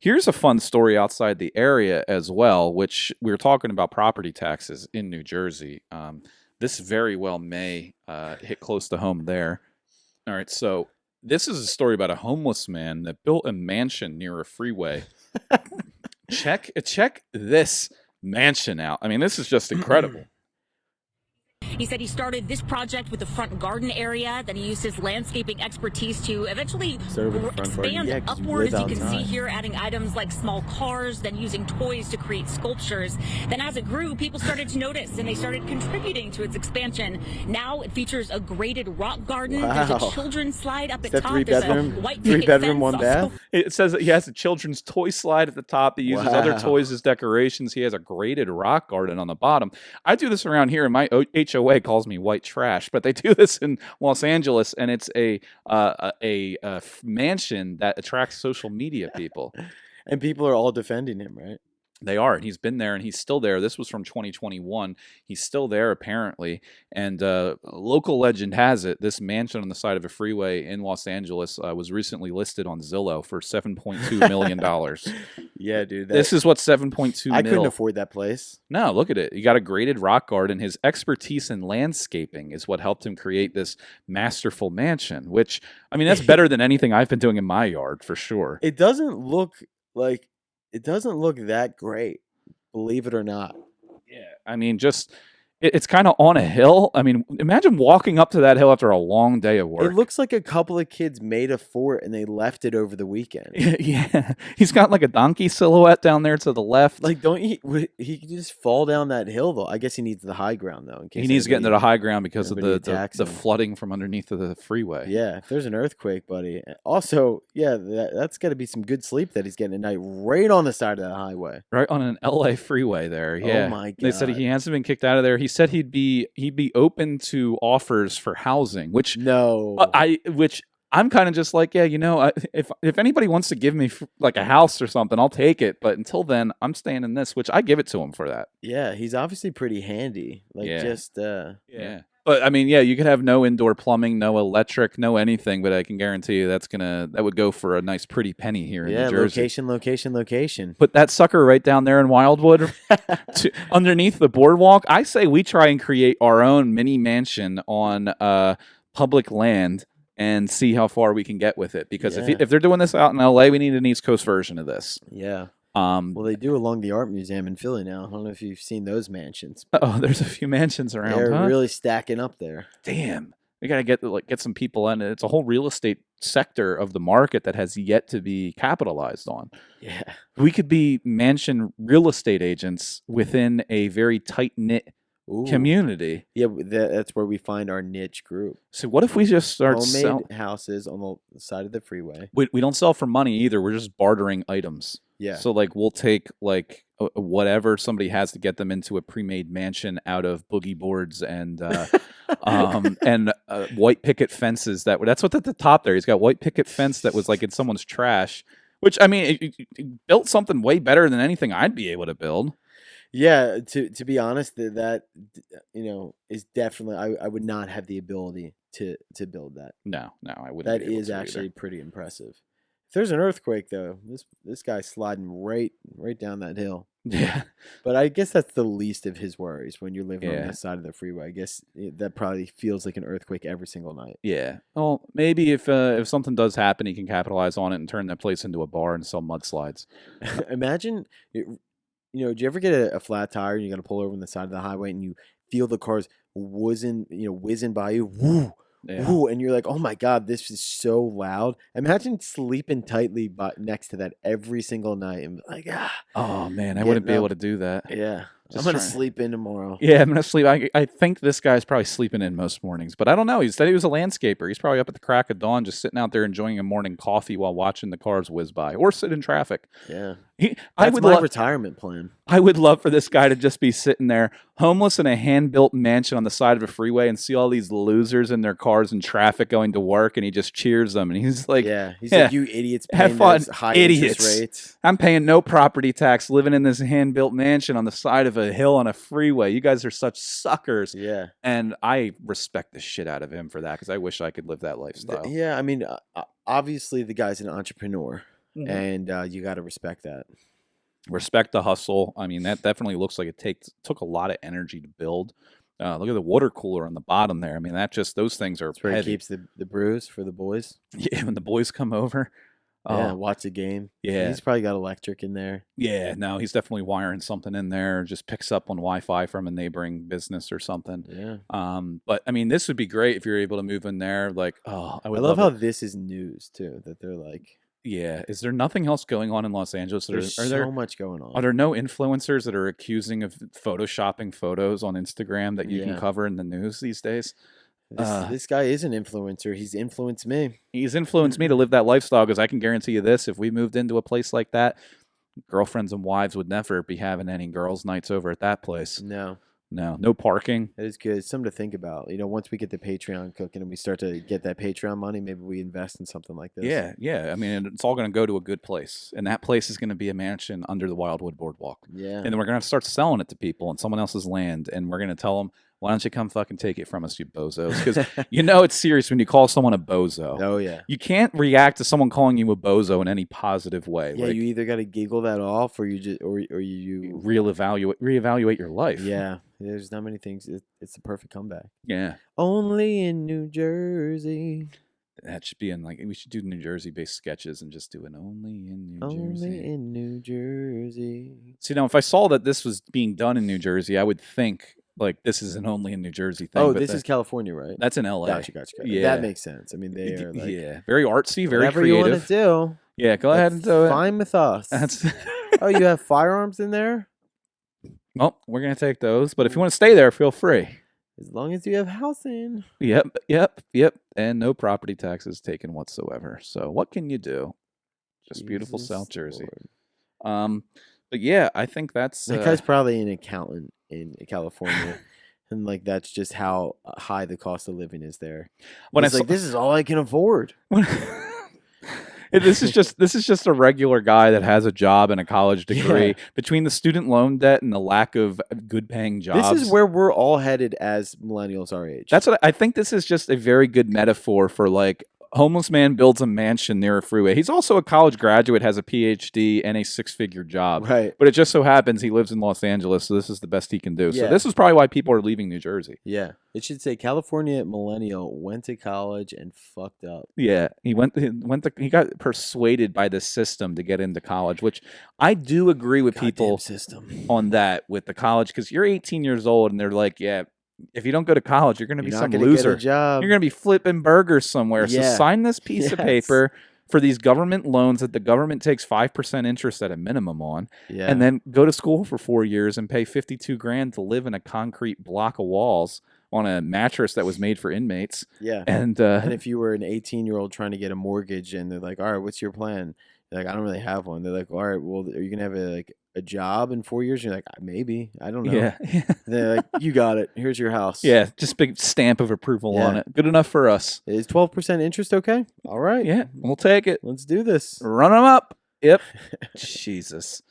Here's a fun story outside the area as well, which we were talking about property taxes in New Jersey. This very well may hit close to home there. All right, so this is a story about a homeless man that built a mansion near a freeway. Check this mansion out. I mean, this is just incredible. He said he started this project with the front garden area, then he used his landscaping expertise to eventually expand upward, as you can see here, adding items like small cars, then using toys to create sculptures. Then as it grew, people started to notice, and they started contributing to its expansion. Now it features a graded rock garden. Wow. There's a children's slide up at top. Three-bedroom, There's a white three-bedroom, one bath? It says that he has a children's toy slide at the top. He uses other toys as decorations. He has a graded rock garden on the bottom. I do this around here, and my HOA calls me white trash, but they do this in Los Angeles, and it's a mansion that attracts social media people. And people are all defending him, right? They are, and he's been there, and he's still there. This was from 2021. He's still there, apparently. And local legend has it, this mansion on the side of a freeway in Los Angeles was recently listed on Zillow for $7.2 million. Yeah, dude. This is what 7.2 I couldn't afford that place. No, look at it. You got a graded rock garden. His expertise in landscaping is what helped him create this masterful mansion, which, I mean, that's better than anything I've been doing in my yard, for sure. It doesn't look that great, believe it or not. Yeah, I mean, just it's kind of on a hill. I mean, imagine walking up to that hill after a long day of work. It looks like a couple of kids made a fort and they left it over the weekend. Yeah, he's got like a donkey silhouette down there to the left. Like, he could just fall down that hill though. I guess he needs the high ground though. In case he needs to get into the high ground because of the flooding from underneath of the freeway. Yeah, if there's an earthquake, buddy. Also, yeah, that's got to be some good sleep that he's getting at night, right on the side of that highway, right on an LA freeway there. Yeah, oh my god. They said he hasn't been kicked out of there. He said he'd be open to offers for housing, which I'm kind of just like, yeah, you know, if anybody wants to give me like a house or something, I'll take it. But until then, I'm staying in this, which I give it to him for that. Yeah, he's obviously pretty handy. Like, yeah. But I mean, yeah, you could have no indoor plumbing, no electric, no anything. But I can guarantee you that would go for a nice pretty penny here in New Jersey. Location. Put that sucker right down there in Wildwood, underneath the boardwalk. I say we try and create our own mini mansion on public land and see how far we can get with it. Because if they're doing this out in LA, we need an East Coast version of this. Yeah. Well, they do along the Art Museum in Philly now. I don't know if you've seen those mansions. Oh, there's a few mansions around. They're really stacking up there. Damn, we gotta get some people in. It's a whole real estate sector of the market that has yet to be capitalized on. Yeah, we could be mansion real estate agents within a very tight knit community. Yeah, that's where we find our niche group. So what if we just start homemade houses on the side of the freeway? We don't sell for money either. We're just bartering items. Yeah. So like we'll take like whatever somebody has to get them into a pre-made mansion out of boogie boards and white picket fences. That's what's at the top there. He's got white picket fence that was like in someone's trash. Which I mean, it built something way better than anything I'd be able to build. Yeah, to be honest, that you know is definitely I would not have the ability to build that. No, I wouldn't. That is actually pretty impressive. If there's an earthquake though, this guy's sliding right down that hill. Yeah, but I guess that's the least of his worries when you're living on that side of the freeway. I guess that probably feels like an earthquake every single night. Yeah. Well, maybe if something does happen, he can capitalize on it and turn that place into a bar and sell mudslides. Imagine. Do you ever get a flat tire and you're going to pull over on the side of the highway and you feel the cars whizzing by you? Woo, woo, and you're like, oh my God, this is so loud. Imagine sleeping tightly next to that every single night and like, oh man, I wouldn't be able to do that. Yeah. I'm going to sleep in tomorrow. Yeah, I'm going to sleep. I think this guy's probably sleeping in most mornings, but I don't know. He said he was a landscaper. He's probably up at the crack of dawn just sitting out there enjoying a morning coffee while watching the cars whiz by or sit in traffic. Yeah. That's my retirement plan. I would love for this guy to just be sitting there homeless in a hand-built mansion on the side of a freeway and see all these losers in their cars in traffic going to work, and he just cheers them. And he's like, like, you idiots paying have fun, those high idiots. Interest rates. I'm paying no property tax living in this hand-built mansion on the side of a hill on a freeway. You guys are such suckers. Yeah. And I respect the shit out of him for that because I wish I could live that lifestyle. Yeah, I mean, obviously the guy's an entrepreneur. and you got to respect that. Respect the hustle. I mean, that definitely looks like it took a lot of energy to build. Look at the water cooler on the bottom there. I mean, those things are That's where heavy. It keeps the brews for the boys. Yeah, when the boys come over. Yeah, watch the game. Yeah. He's probably got electric in there. Yeah, no, he's definitely wiring something in there. Just picks up on Wi-Fi from a neighboring business or something. Yeah. But I mean, this would be great if you're able to move in there. Like, I would love how it. this is news too. That they're like, yeah. Is there nothing else going on in Los Angeles? There's so much going on. Are there no influencers that are accusing of photoshopping photos on Instagram that you can cover in the news these days? This guy is an influencer. He's influenced me. He's influenced me to live that lifestyle because I can guarantee you this. If we moved into a place like that, girlfriends and wives would never be having any girls' nights over at that place. No parking. That is good. It's something to think about. Once we get the Patreon cooking and we start to get that Patreon money, maybe we invest in something like this. Yeah. I mean, it's all going to go to a good place. And that place is going to be a mansion under the Wildwood Boardwalk. Yeah. And then we're going to start selling it to people on someone else's land. And we're going to tell them, why don't you come fucking take it from us, you bozos? Because it's serious when you call someone a bozo. Oh, yeah. You can't react to someone calling you a bozo in any positive way. Yeah, you either got to giggle that off or you just or you reevaluate your life. Yeah. There's not many things. It's the perfect comeback. Yeah. Only in New Jersey. That should be we should do New Jersey-based sketches and just do an only in New Jersey. Only in New Jersey. See, now, if I saw that this was being done in New Jersey, I would think, like, this is an only in New Jersey thing. Oh, this is California, right? That's in LA. Gotcha. Yeah. That makes sense. I mean, they are like... Yeah. Very artsy, very whatever creative. you want to do. Yeah, go ahead and do it. Fine with us. Oh, you have firearms in there? Well, we're going to take those. But if you want to stay there, feel free. As long as you have housing. Yep. And no property taxes taken whatsoever. So what can you do? Just beautiful South Jersey. Lord. But yeah, I think that's... That guy's probably an accountant in California. And like that's just how high the cost of living is there. When it's like, this is all I can afford. This is just a regular guy that has a job and a college degree. Yeah. Between the student loan debt and the lack of good paying jobs. This is where we're all headed as millennials our age. That's what I think. This is just a very good metaphor for like homeless man builds a mansion near a freeway. He's also a college graduate, has a PhD and a 6-figure job. Right. But it just so happens he lives in Los Angeles, so this is the best he can do. Yeah. So this is probably why people are leaving New Jersey. Yeah. It should say California millennial went to college and fucked up. Yeah. He got persuaded by the system to get into college, which I do agree with people on that with the college, because you're 18 years old and they're like, yeah, if you don't go to college, you're going to be some loser. You're going to be flipping burgers somewhere. Yeah. So sign this piece of paper for these government loans that the government takes 5% interest at a minimum on, and then go to school for 4 years and pay $52,000 to live in a concrete block of walls on a mattress that was made for inmates. Yeah. And if you were an 18-year-old trying to get a mortgage and they're like, all right, what's your plan? You're like, I don't really have one. They're like, all right, well, are you going to have a job in 4 years? You're like, maybe. I don't know. Yeah. They're like, you got it. Here's your house. Yeah. Just big stamp of approval on it. Good enough for us. Is 12% interest okay? All right. Yeah. We'll take it. Let's do this. Run them up. Yep. Jesus.